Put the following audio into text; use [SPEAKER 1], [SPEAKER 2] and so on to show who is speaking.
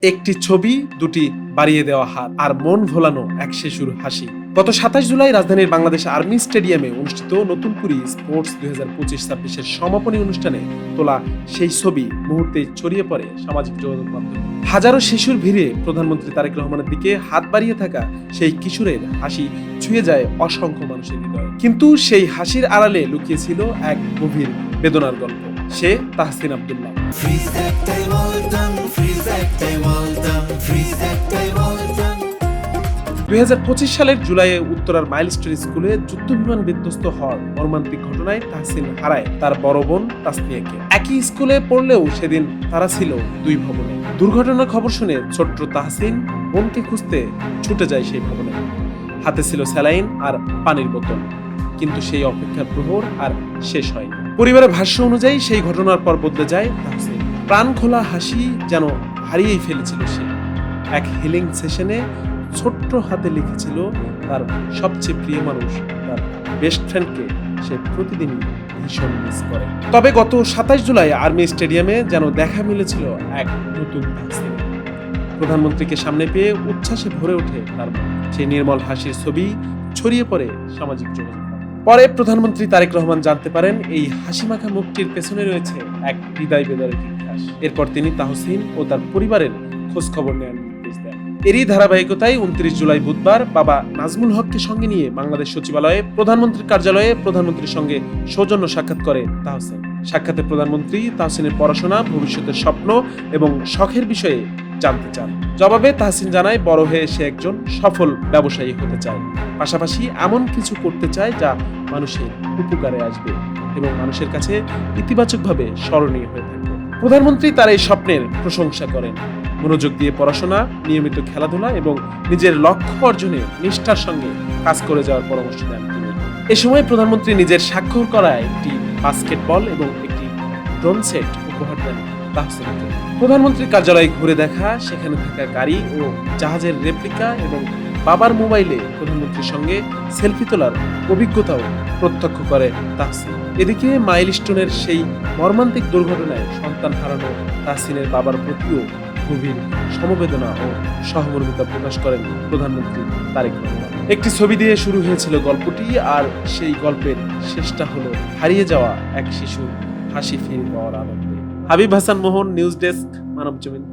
[SPEAKER 1] একটি ছবি, দুটি বাড়িয়ে দেওয়া হাত আর মন ভোলানো এক শিশুর হাসি। গত ২৭ জুলাই রাজধানীর বাংলাদেশ আর্মি স্টেডিয়ামে অনুষ্ঠিত নতুন কুড়ি স্পোর্টস ২০২৫-২৬-এর সমাপনী অনুষ্ঠানে তোলা সেই ছবি মুহূর্তেই ছড়িয়ে পড়ে সামাজিক যোগাযোগ মাধ্যমে। হাজারো শিশুর ভিড়ে প্রধানমন্ত্রী তারেক রহমানের দিকে হাত বাড়িয়ে থাকা সেই কিশোরের হাসি ছুঁয়ে যায় অসংখ্য মানুষের হৃদয়। কিন্তু সেই হাসির আড়ালে লুকিয়ে ছিল এক গভীর বেদনার গল্প। সে তাহসিন আব্দুল্লাহ। ২০২৫ সালের জুলাইয়ে উত্তরার মাইলস্টোন স্কুলে যুদ্ধবিমান বিধ্বস্ত হওয়ার মর্মান্তিক ঘটনায় তাহসিন হারায় তার বড় বোন তাসনিয়াকে। একই স্কুলে পড়লেও সেদিন তারা ছিল দুই ভবনে। দুর্ঘটনার খবর শুনে ছোট্ট তাহসিন বোনকে খুঁজতে ছুটে যায় সেই ভবনে। হাতে ছিল স্যালাইন আর পানির বোতল। কিন্তু সেই অপেক্ষার প্রহর আর শেষ হয়নি। পরিবারের ভাষ্য অনুযায়ী সেই ঘটনার পর বদলে যায় তাহসিন। প্রাণ খোলা হাসি যেন হারিয়েই ফেলেছিল সে। এক হিলিং সেশনে ছোট্ট হাতে লিখেছিল তার সবচেয়ে প্রিয় মানুষ, তার বেস্ট ফ্রেন্ডকে সে প্রতিদিনই ভীষণ মিস করে। তবে গত ২৭ জুলাই আর্মি স্টেডিয়ামে যেন দেখা মিলেছিল এক নতুন তাহসিন। প্রধানমন্ত্রীকে সামনে পেয়ে উচ্ছ্বাসে ভরে ওঠে তার মন। সেই নির্মল হাসির ছবি ছড়িয়ে পড়ে সামাজিক যোগাযোগ। পরে প্রধানমন্ত্রী তারেক রহমান জানতে পারেন এই হাসিমাখা মুখটির পেছনে রয়েছে এক হৃদয় বেদনার ইতিহাস। এরপর তিনি তাহসিন ও তার পরিবারের খোঁজ খবর নেওয়ার নির্দেশ দেন। এরই ধারাবাহিকতায় ২৯ জুলাই বুধবার বাবা নাজমুল হককে সঙ্গে নিয়ে বাংলাদেশ সচিবালয়ে প্রধানমন্ত্রীর কার্যালয়ে প্রধানমন্ত্রীর সঙ্গে সৌজন্য সাক্ষাৎ করে তাহসিন। সাক্ষাতে প্রধানমন্ত্রী তাহসিনের পড়াশোনা, ভবিষ্যতের স্বপ্ন এবং শখের বিষয়ে জানতে চান। জবাবে তাহসিন জানায় বড় হয়ে সে একজন সফল ব্যবসায়ী হতে চায়, পাশাপাশি এমন কিছু করতে চায় যা মানুষের উপকারে আসবে এবং মানুষের কাছে ইতিবাচকভাবে স্মরণীয় হয়ে থাকবে। প্রধানমন্ত্রী তার এই স্বপ্নের প্রশংসা করেন। মনোযোগ দিয়ে পড়াশোনা, নিয়মিত খেলাধুলা এবং নিজের লক্ষ্য অর্জনে নিষ্ঠার সঙ্গে কাজ করে যাওয়ার পরামর্শ দেন তিনি। এ সময় প্রধানমন্ত্রী নিজের স্বাক্ষর করা একটি বাস্কেটবল এবং একটি ড্রোন সেট উপহার দেন তাহসিনকে। প্রধানমন্ত্রীর কার্যালয়ে ঘুরে দেখা, সেখানে থাকা গাড়ি ও জাহাজের রেপ্লিকা এবং বাবার মোবাইলে প্রধানমন্ত্রীর সঙ্গে সেলফি তোলার অভিজ্ঞতাও প্রত্যক্ষ করে তাহসিন। এদিকে মাইলস্টোনের সেই মর্মান্তিক দুর্ঘটনায় সন্তান হারানো তাহসিনের বাবার প্রতিও গভীর সমবেদনা ও সহমর্মিতা প্রকাশ করেন প্রধানমন্ত্রী তারেক রহমান। একটি ছবি দিয়ে শুরু হয়েছিল গল্পটি, আর সেই গল্পের শেষটা হলো হারিয়ে যাওয়া এক শিশুর হাসি ফিরে পাওয়ার আনন্দে। হাবিব হাসান মোহন, নিউজ ডেস্ক, মানবজমিন।